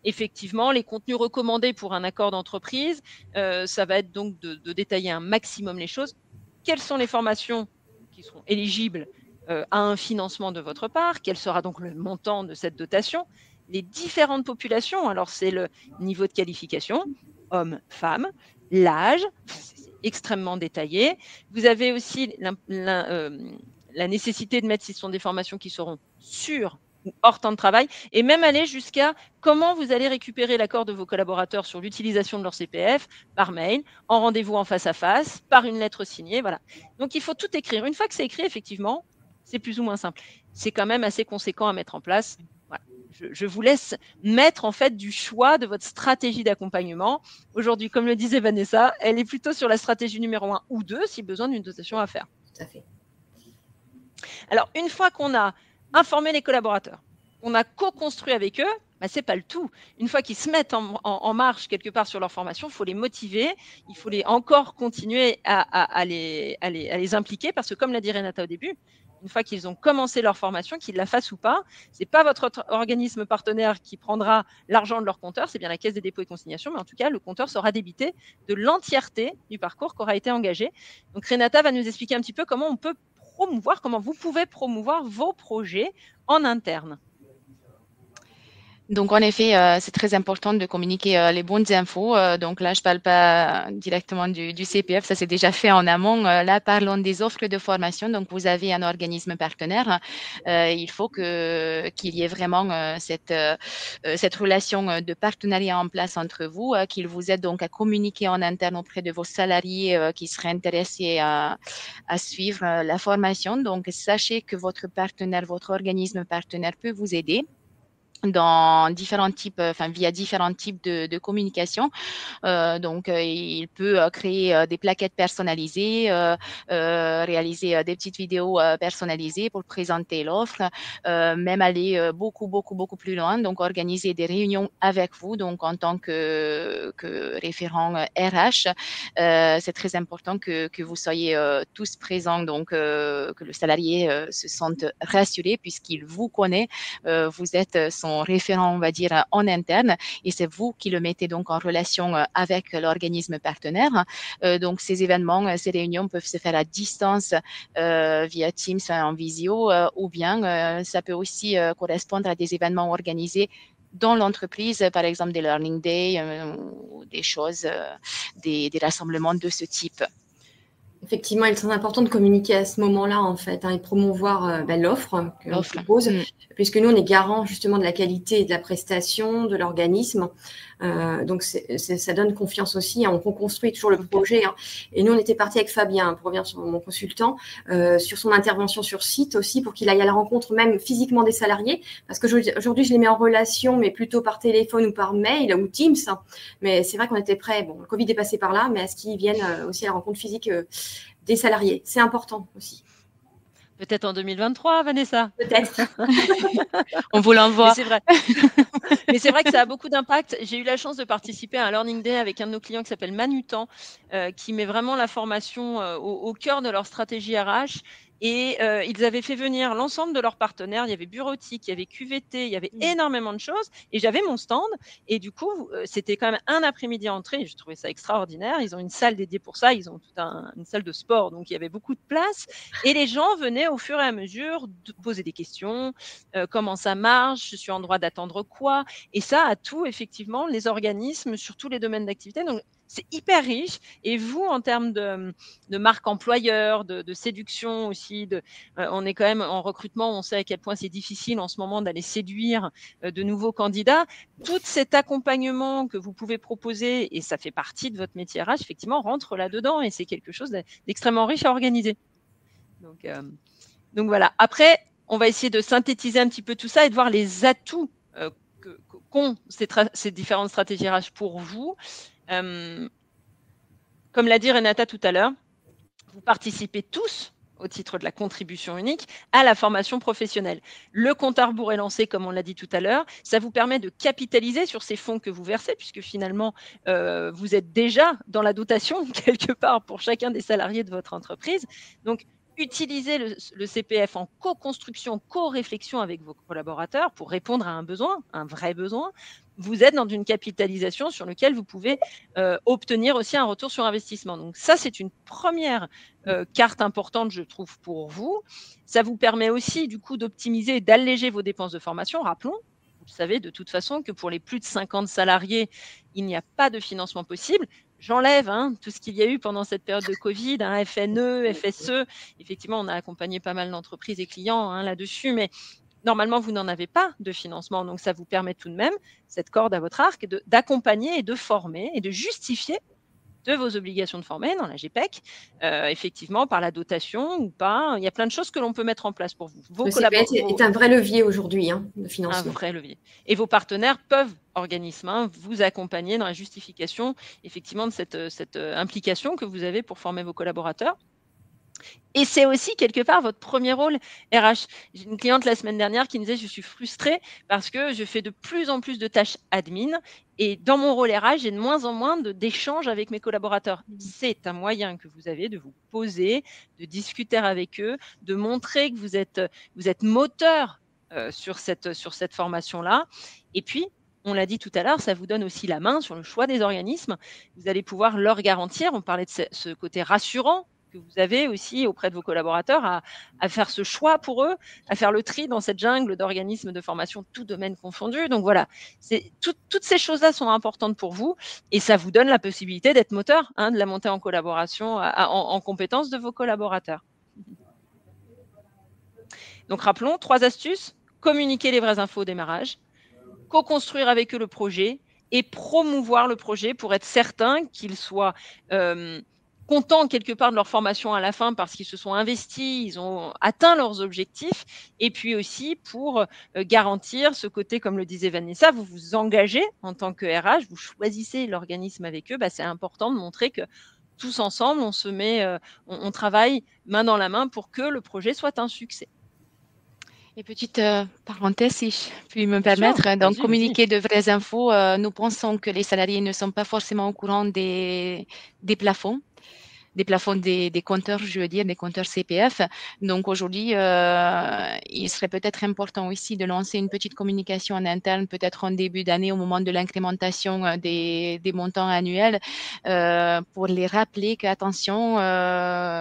Effectivement, les contenus recommandés pour un accord d'entreprise, ça va être donc de détailler un maximum les choses. Quelles sont les formations qui seront éligibles à un financement de votre part? Quel sera donc le montant de cette dotation? Les différentes populations, alors c'est le niveau de qualification, hommes, femmes, l'âge, c'est extrêmement détaillé. Vous avez aussi la nécessité de mettre si ce sont des formations qui seront sur ou hors temps de travail, et même aller jusqu'à comment vous allez récupérer l'accord de vos collaborateurs sur l'utilisation de leur CPF, par mail, en rendez-vous en face à face, par une lettre signée, voilà. Donc il faut tout écrire. Une fois que c'est écrit, effectivement, c'est plus ou moins simple. C'est quand même assez conséquent à mettre en place. Voilà. Je vous laisse mettre en fait du choix de votre stratégie d'accompagnement. Aujourd'hui, comme le disait Vanessa, elle est plutôt sur la stratégie numéro 1 ou 2 si besoin d'une dotation à faire. Tout à fait. Alors, une fois qu'on a informé les collaborateurs, on a co-construit avec eux, ce n'est pas le tout. Une fois qu'ils se mettent en marche quelque part sur leur formation, il faut les motiver, il faut encore continuer à les impliquer parce que, comme l'a dit Renata au début, une fois qu'ils ont commencé leur formation, qu'ils la fassent ou pas, ce n'est pas votre organisme partenaire qui prendra l'argent de leur compteur, c'est bien la Caisse des dépôts et consignations, mais en tout cas, le compteur sera débité de l'entièreté du parcours qui aura été engagé. Donc, Renata va nous expliquer un petit peu comment on peut comment vous pouvez promouvoir vos projets en interne. Donc, en effet, c'est très important de communiquer les bonnes infos. Donc là, je ne parle pas directement du CPF, ça c'est déjà fait en amont. Là, parlons des offres de formation. Donc, vous avez un organisme partenaire. Il faut qu'il y ait vraiment cette relation de partenariat en place entre vous, qu'il vous aide donc à communiquer en interne auprès de vos salariés qui seraient intéressés à suivre la formation. Donc, sachez que votre partenaire, votre organisme partenaire peut vous aider. dans différents types, via différents types de communication. Donc, il peut créer des plaquettes personnalisées, réaliser des petites vidéos personnalisées pour présenter l'offre, même aller beaucoup plus loin. Donc, organiser des réunions avec vous. Donc, en tant que référent RH, c'est très important que vous soyez tous présents. Donc, que le salarié se sente rassuré puisqu'il vous connaît. Vous êtes son référent, on va dire, en interne, et c'est vous qui le mettez donc en relation avec l'organisme partenaire. Donc, ces événements, ces réunions peuvent se faire à distance via Teams en visio, ou bien ça peut aussi correspondre à des événements organisés dans l'entreprise, par exemple des Learning Day ou des choses, des rassemblements de ce type. Effectivement, il est très important de communiquer à ce moment-là, en fait, et de promouvoir l'offre que l'on propose, puisque nous, on est garant justement de la qualité et de la prestation de l'organisme. Donc, ça donne confiance aussi. On construit toujours le projet. Et nous, on était parti avec Fabien, pour revenir sur mon consultant, sur son intervention sur site aussi, pour qu'il aille à la rencontre même physiquement des salariés. Parce qu'aujourd'hui, je les mets en relation, mais plutôt par téléphone ou par mail ou Teams. Mais c'est vrai qu'on était prêts. Bon, le Covid est passé par là, mais à ce qu'ils viennent aussi à la rencontre physique des salariés. C'est important aussi. Peut-être en 2023, Vanessa. Peut-être. On vous l'envoie. C'est vrai. Mais c'est vrai que ça a beaucoup d'impact. J'ai eu la chance de participer à un Learning Day avec un de nos clients qui s'appelle Manutan, qui met vraiment la formation au cœur de leur stratégie RH. Et ils avaient fait venir l'ensemble de leurs partenaires. Il y avait Bureautique, il y avait QVT, il y avait énormément de choses. Et j'avais mon stand. Et du coup, c'était quand même un après-midi entrée. Et je trouvais ça extraordinaire. Ils ont une salle dédiée pour ça. Ils ont toute une salle de sport. Donc, il y avait beaucoup de place. Et les gens venaient au fur et à mesure de poser des questions. Comment ça marche? Je suis en droit d'attendre quoi? Et ça, à tout, effectivement, les organismes sur tous les domaines d'activité. Donc, c'est hyper riche. Et vous, en termes de marque employeur, de séduction aussi, on est quand même en recrutement, on sait à quel point c'est difficile en ce moment d'aller séduire de nouveaux candidats. Tout cet accompagnement que vous pouvez proposer, et ça fait partie de votre métier RH, effectivement, rentre là-dedans et c'est quelque chose d'extrêmement riche à organiser. Donc voilà. Après, on va essayer de synthétiser un petit peu tout ça et de voir les atouts qu'ont ces différentes stratégies RH pour vous. Comme l'a dit Renata tout à l'heure, vous participez tous, au titre de la contribution unique, à la formation professionnelle. Le compte à rebours est lancé, comme on l'a dit tout à l'heure. Ça vous permet de capitaliser sur ces fonds que vous versez, puisque finalement, vous êtes déjà dans la dotation, quelque part, pour chacun des salariés de votre entreprise. Donc, utilisez le CPF en co-construction, co-réflexion avec vos collaborateurs pour répondre à un besoin, un vrai besoin. Vous êtes dans une capitalisation sur laquelle vous pouvez obtenir aussi un retour sur investissement. Donc ça, c'est une première carte importante, je trouve, pour vous. Ça vous permet aussi, du coup, d'optimiser et d'alléger vos dépenses de formation. Rappelons, vous savez de toute façon que pour les plus de 50 salariés, il n'y a pas de financement possible. J'enlève tout ce qu'il y a eu pendant cette période de Covid, FNE, FSE. Effectivement, on a accompagné pas mal d'entreprises et clients là-dessus, mais normalement, vous n'en avez pas de financement. Donc, ça vous permet tout de même, cette corde à votre arc, d'accompagner et de former et de justifier de vos obligations de former dans la GPEC, effectivement, par la dotation ou pas. Il y a plein de choses que l'on peut mettre en place pour vous. Le CPF est un vrai levier aujourd'hui de financement. Un vrai levier. Et vos partenaires peuvent, organismes, vous accompagner dans la justification, effectivement, de cette implication que vous avez pour former vos collaborateurs. Et c'est aussi quelque part votre premier rôle RH. J'ai une cliente la semaine dernière qui me disait « je suis frustrée parce que je fais de plus en plus de tâches admin et dans mon rôle RH, j'ai de moins en moins d'échanges avec mes collaborateurs ». C'est un moyen que vous avez de vous poser, de discuter avec eux, de montrer que vous êtes moteur sur cette formation-là. Et puis, on l'a dit tout à l'heure, ça vous donne aussi la main sur le choix des organismes. Vous allez pouvoir leur garantir, on parlait de ce côté rassurant, que vous avez aussi auprès de vos collaborateurs à faire ce choix pour eux, à faire le tri dans cette jungle d'organismes de formation, tout domaine confondu. Donc voilà, toutes ces choses-là sont importantes pour vous et ça vous donne la possibilité d'être moteur de la montée en collaboration, en compétence de vos collaborateurs. Donc rappelons, 3 astuces, communiquer les vraies infos au démarrage, co-construire avec eux le projet et promouvoir le projet pour être certain qu'il soit contents quelque part de leur formation à la fin parce qu'ils se sont investis, ils ont atteint leurs objectifs, et puis aussi pour garantir ce côté, comme le disait Vanessa, vous vous engagez en tant que RH, vous choisissez l'organisme avec eux, c'est important de montrer que tous ensemble, on se met, on travaille main dans la main pour que le projet soit un succès. Et petite parenthèse, si je puis me Bien permettre, sûr, donc vas-y. communiquer de vraies infos. Nous pensons que les salariés ne sont pas forcément au courant des plafonds. Des plafonds des compteurs, je veux dire, des compteurs CPF. Donc aujourd'hui, il serait peut-être important aussi de lancer une petite communication en interne, peut-être en début d'année, au moment de l'incrémentation des montants annuels, pour les rappeler qu'attention,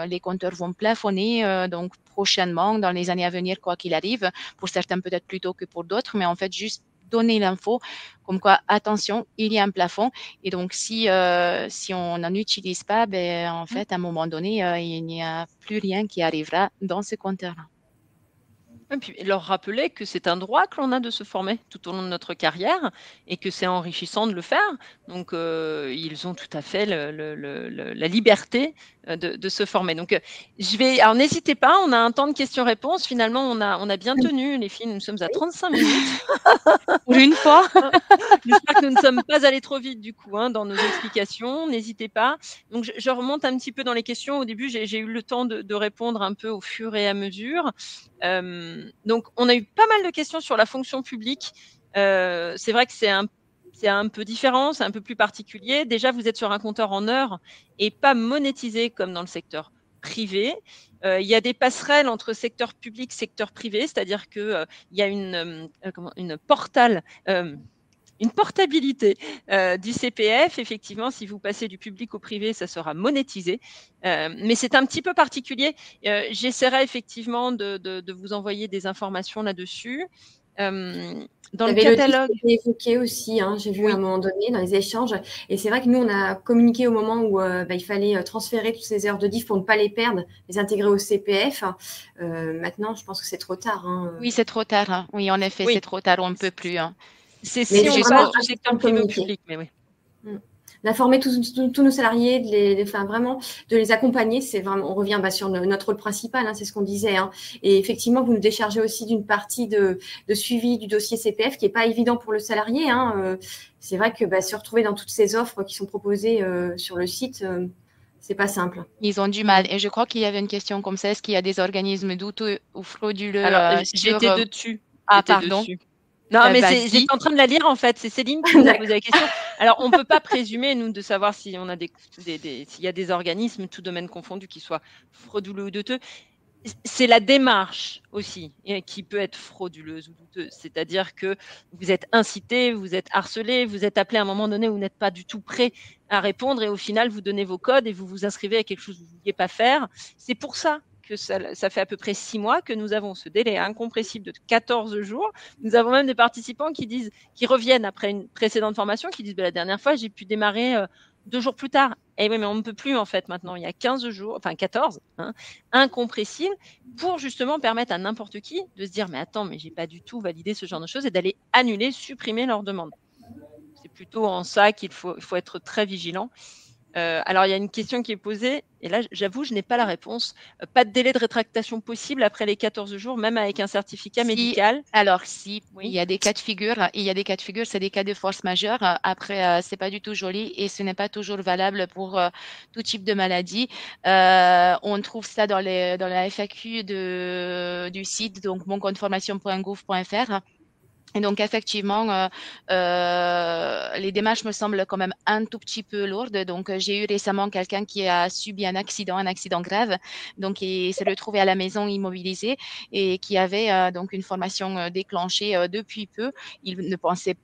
les compteurs vont plafonner donc prochainement, dans les années à venir, quoi qu'il arrive. Pour certains, peut-être plus tôt que pour d'autres, mais en fait, juste donner l'info comme quoi, attention, il y a un plafond. Et donc, si on n'en utilise pas, en fait, à un moment donné, il n'y a plus rien qui arrivera dans ce compteur-là. Et puis leur rappeler que c'est un droit que l'on a de se former tout au long de notre carrière et que c'est enrichissant de le faire. Donc, ils ont tout à fait la liberté de se former. Donc, alors n'hésitez pas, on a un temps de questions-réponses. Finalement, on a bien tenu, les filles, nous sommes à 35 minutes. Pour une fois. J'espère que nous ne sommes pas allés trop vite du coup dans nos explications. N'hésitez pas. Donc, je remonte un petit peu dans les questions. Au début, j'ai eu le temps de répondre un peu au fur et à mesure. Donc, on a eu pas mal de questions sur la fonction publique. C'est vrai que c'est un peu différent, c'est un peu plus particulier. Déjà, vous êtes sur un compteur en heures et pas monétisé comme dans le secteur privé. Il y a des passerelles entre secteur public et secteur privé, c'est-à-dire qu'il y a une portabilité du CPF. Effectivement, si vous passez du public au privé, ça sera monétisé. Mais c'est un petit peu particulier. J'essaierai effectivement de vous envoyer des informations là-dessus. Dans le catalogue. Le évoqué aussi, j'ai vu à un moment donné dans les échanges. Et c'est vrai que nous, on a communiqué au moment où il fallait transférer toutes ces heures de diff pour ne pas les perdre, les intégrer au CPF. Maintenant, je pense que c'est trop tard. Oui, c'est trop tard. Oui, en effet, c'est trop tard. On ne peut plus. C'est si on passe du secteur privé au public, mais oui. D'informer tous nos salariés, vraiment de les accompagner, c'est vraiment, on revient sur notre rôle principal, c'est ce qu'on disait. Et effectivement, vous nous déchargez aussi d'une partie de suivi du dossier CPF qui n'est pas évident pour le salarié. C'est vrai que se retrouver dans toutes ces offres qui sont proposées sur le site, c'est pas simple. Ils ont du mal. Et je crois qu'il y avait une question comme ça, est-ce qu'il y a des organismes douteux ou frauduleux? Alors, j'étais dessus. Ah, pardon. Non, mais j'étais en train de la lire en fait. C'est Céline qui nous a posé la question. Alors, on ne peut pas présumer, nous, de savoir si on a s'il y a des organismes, tout domaine confondu, qui soient frauduleux ou douteux. C'est la démarche aussi qui peut être frauduleuse ou douteuse. C'est-à-dire que vous êtes incité, vous êtes harcelé, vous êtes appelé à un moment donné où vous n'êtes pas du tout prêt à répondre et au final, vous donnez vos codes et vous vous inscrivez à quelque chose que vous ne vouliez pas faire. C'est pour ça que ça fait à peu près 6 mois que nous avons ce délai incompressible de 14 jours. Nous avons même des participants qui reviennent après une précédente formation, qui disent la dernière fois, j'ai pu démarrer 2 jours plus tard. Et oui, mais on ne peut plus en fait maintenant. Il y a 15 jours, enfin 14, incompressible, pour justement permettre à n'importe qui de se dire mais attends, mais j'ai pas du tout validé ce genre de choses et d'aller annuler, supprimer leur demande. C'est plutôt en ça qu'il faut être très vigilant. Alors, il y a une question qui est posée, et là, j'avoue, je n'ai pas la réponse. Pas de délai de rétractation possible après les 14 jours, même avec un certificat médical? Alors, si, oui. Il y a des cas de figure. C'est des cas de force majeure. Après, c'est pas du tout joli et ce n'est pas toujours valable pour tout type de maladie. On trouve ça dans la FAQ du site, donc moncompteformation.gouv.fr. Et donc, effectivement, les démarches me semblent quand même un tout petit peu lourdes. Donc, j'ai eu récemment quelqu'un qui a subi un accident grave. Donc, il s'est retrouvé à la maison immobilisé et qui avait donc une formation déclenchée depuis peu. Il ne pensait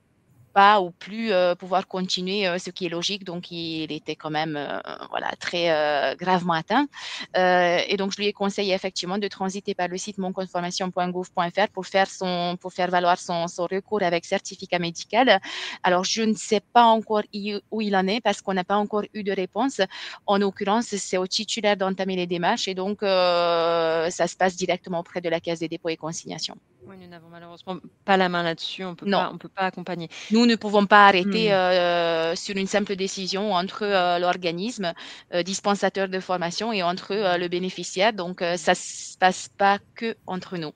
pas ou plus pouvoir continuer, ce qui est logique. Donc, il était quand même très gravement atteint. Et donc, je lui ai conseillé effectivement de transiter par le site moncompteformation.gouv.fr pour faire valoir son recours avec certificat médical. Alors, je ne sais pas encore où il en est parce qu'on n'a pas encore eu de réponse. En l'occurrence, c'est au titulaire d'entamer les démarches et donc, ça se passe directement auprès de la Caisse des dépôts et consignations. Oui, nous n'avons malheureusement pas la main là-dessus, on Non. ne peut pas accompagner. Nous ne pouvons pas arrêter sur une simple décision entre l'organisme dispensateur de formation et entre le bénéficiaire. Donc, ça ne se passe pas que entre nous.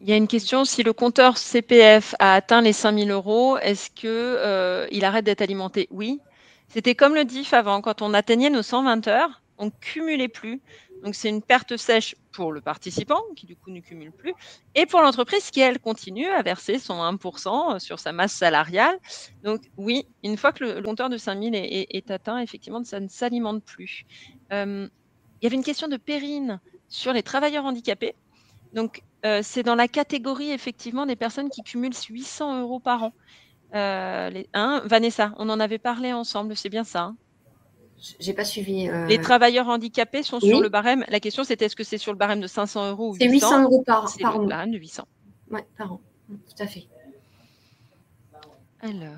Il y a une question, si le compteur CPF a atteint les 5 000 €, est-ce qu'il arrête d'être alimenté? Oui. C'était comme le DIF avant, quand on atteignait nos 120 heures, on ne cumulait plus. Donc, c'est une perte sèche pour le participant, qui du coup ne cumule plus, et pour l'entreprise qui, elle, continue à verser son 1% sur sa masse salariale. Donc, oui, une fois que le compteur de 5 000 est atteint, effectivement, ça ne s'alimente plus. Il y avait une question de Perrine sur les travailleurs handicapés. Donc, c'est dans la catégorie, effectivement, des personnes qui cumulent 800 € par an. Vanessa, on en avait parlé ensemble, c'est bien ça, hein? J'ai pas suivi. Les travailleurs handicapés sont Oui. sur le barème. La question, c'était est-ce que c'est sur le barème de 500 € ou 800? C'est 800 € par C'est le mois. barème de 800. Oui, par an. Tout à fait. Alors.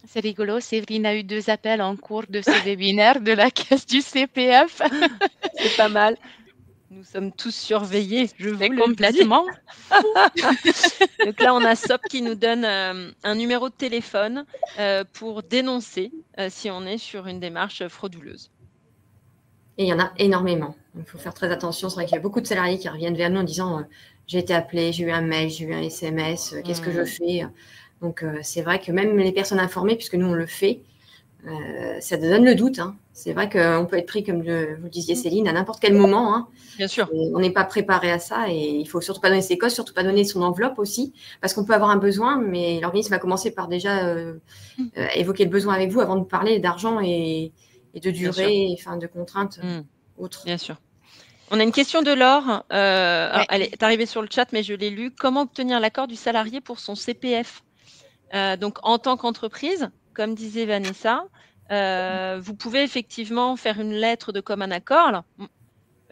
C'est rigolo, Séverine a eu 2 appels en cours de ce webinaire de la caisse du CPF. C'est pas mal. Nous sommes tous surveillés, je vous le dis. Complètement. Donc là, on a SOP qui nous donne un numéro de téléphone pour dénoncer si on est sur une démarche frauduleuse. Et il y en a énormément. Il faut faire très attention. C'est vrai qu'il y a beaucoup de salariés qui reviennent vers nous en disant j'ai été appelé, j'ai eu un mail, j'ai eu un SMS, qu'est-ce que je fais? Donc, c'est vrai que même les personnes informées, puisque nous, on le fait, ça donne le doute. Hein. C'est vrai qu'on peut être pris, comme vous le disiez, Céline, à n'importe quel moment. Hein. Bien sûr. Et on n'est pas préparé à ça et il ne faut surtout pas donner ses codes, surtout pas donner son enveloppe aussi, parce qu'on peut avoir un besoin, mais l'organisme va commencer par déjà évoquer le besoin avec vous avant de parler d'argent et de durée, enfin, de contraintes autres. Bien sûr. On a une question de Laure. Elle est arrivée sur le chat, mais je l'ai lue. Comment obtenir l'accord du salarié pour son CPF? Donc, en tant qu'entreprise, comme disait Vanessa, vous pouvez effectivement faire une lettre de commun accord. Alors,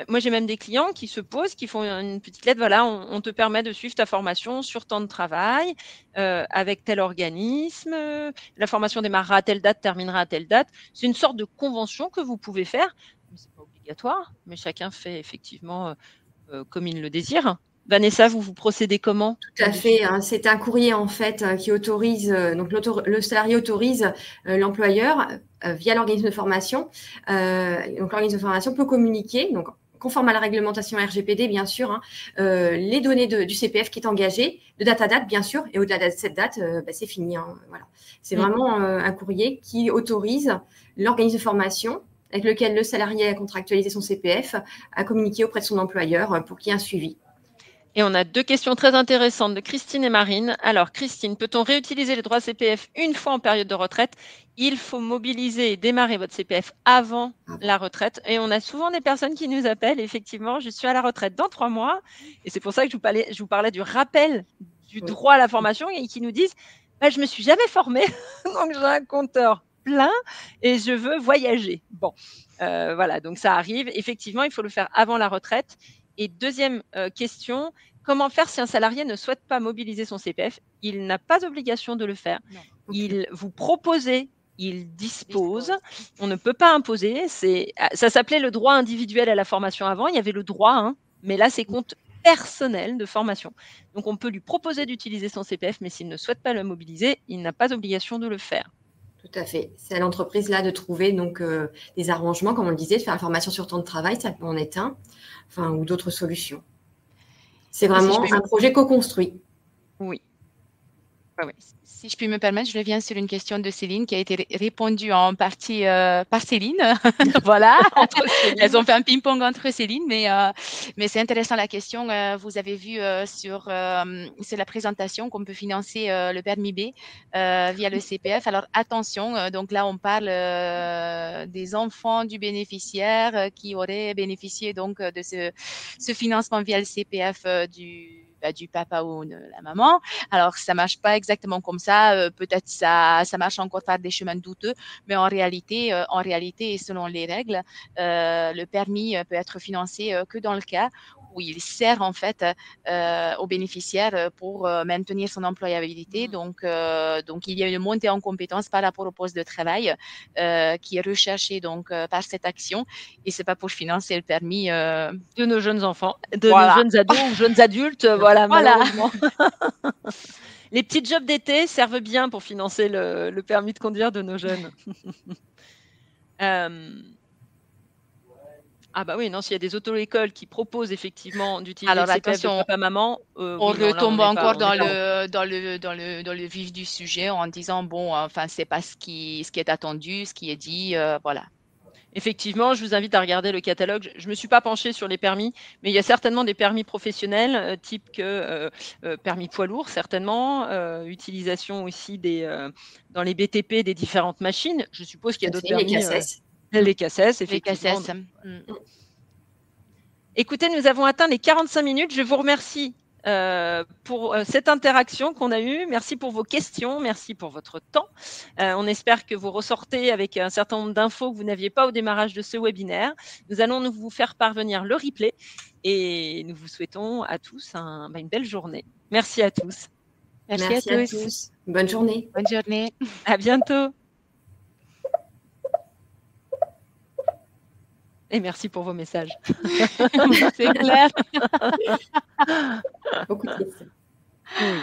moi, j'ai même des clients qui se posent, qui font une petite lettre. Voilà, on te permet de suivre ta formation sur temps de travail avec tel organisme. La formation démarrera à telle date, terminera à telle date. C'est une sorte de convention que vous pouvez faire. Ce n'est pas obligatoire, mais chacun fait effectivement comme il le désire. Vanessa, vous procédez comment? Tout à fait. Hein, c'est un courrier en fait qui autorise, donc le salarié autorise l'employeur via l'organisme de formation. Donc l'organisme de formation peut communiquer, donc conforme à la réglementation RGPD bien sûr, hein, les données du CPF qui est engagé de date à date bien sûr, et au-delà de cette date, c'est fini. Hein, voilà. C'est vraiment un courrier qui autorise l'organisme de formation avec lequel le salarié a contractualisé son CPF à communiquer auprès de son employeur pour qu'il y ait un suivi. Et on a 2 questions très intéressantes de Christine et Marine. Alors, Christine, peut-on réutiliser les droits CPF une fois en période de retraite? Il faut mobiliser et démarrer votre CPF avant la retraite. Et on a souvent des personnes qui nous appellent. Effectivement, je suis à la retraite dans 3 mois. Et c'est pour ça que je vous parlais du rappel du droit à la formation et qui nous disent je ne me suis jamais formée, donc j'ai un compteur plein et je veux voyager. Bon, voilà, donc ça arrive. Effectivement, il faut le faire avant la retraite. Et deuxième question, comment faire si un salarié ne souhaite pas mobiliser son CPF? Il n'a pas obligation de le faire. Il vous proposez, il dispose. On ne peut pas imposer. Ça s'appelait le droit individuel à la formation avant. Il y avait le droit, hein, mais là, c'est compte personnel de formation. Donc, on peut lui proposer d'utiliser son CPF, mais s'il ne souhaite pas le mobiliser, il n'a pas obligation de le faire. Tout à fait. C'est à l'entreprise là de trouver donc des arrangements, comme on le disait, de faire une formation sur temps de travail, ça peut en être un, enfin, ou d'autres solutions. C'est vraiment un projet co-construit. Oui. Oui. Si je puis me permettre, je reviens sur une question de Céline qui a été répondue en partie par Céline. Voilà, elles ont fait un ping-pong entre Céline, mais c'est intéressant la question. Vous avez vu c'est la présentation qu'on peut financer le permis B via le CPF. Alors attention, donc là on parle des enfants du bénéficiaire qui auraient bénéficié donc de ce financement via le CPF du papa ou de la maman. Alors, ça ne marche pas exactement comme ça. Peut-être ça marche encore par des chemins douteux, mais en réalité, et selon les règles, le permis peut être financé que dans le cas où il sert en fait aux bénéficiaires pour maintenir son employabilité. Donc, il y a une montée en compétences par rapport au poste de travail qui est recherchée donc par cette action. Et c'est pas pour financer le permis de nos jeunes enfants, de voilà. nos jeunes ados ou jeunes adultes, voilà, malheureusement. Les petits jobs d'été servent bien pour financer le permis de conduire de nos jeunes. Ah bah oui, non, s'il y a des auto-écoles qui proposent effectivement d'utiliser le CPF de papa-maman, on retombe encore dans le vif du sujet en disant bon, enfin c'est pas ce qui est attendu, ce qui est dit, voilà. Effectivement, je vous invite à regarder le catalogue. Je ne me suis pas penchée sur les permis, mais il y a certainement des permis professionnels, type que permis poids lourd, certainement, utilisation aussi dans les BTP des différentes machines. Je suppose qu'il y a d'autres permis. Les CACES, effectivement. Les CACES. Écoutez, nous avons atteint les 45 minutes. Je vous remercie pour cette interaction qu'on a eue. Merci pour vos questions, merci pour votre temps. On espère que vous ressortez avec un certain nombre d'infos que vous n'aviez pas au démarrage de ce webinaire. Nous allons vous faire parvenir le replay et nous vous souhaitons à tous une belle journée. Merci à tous. Merci à tous. Bonne journée. Bonne journée. À bientôt. Et merci pour vos messages. C'est clair. Beaucoup de questions. Oui.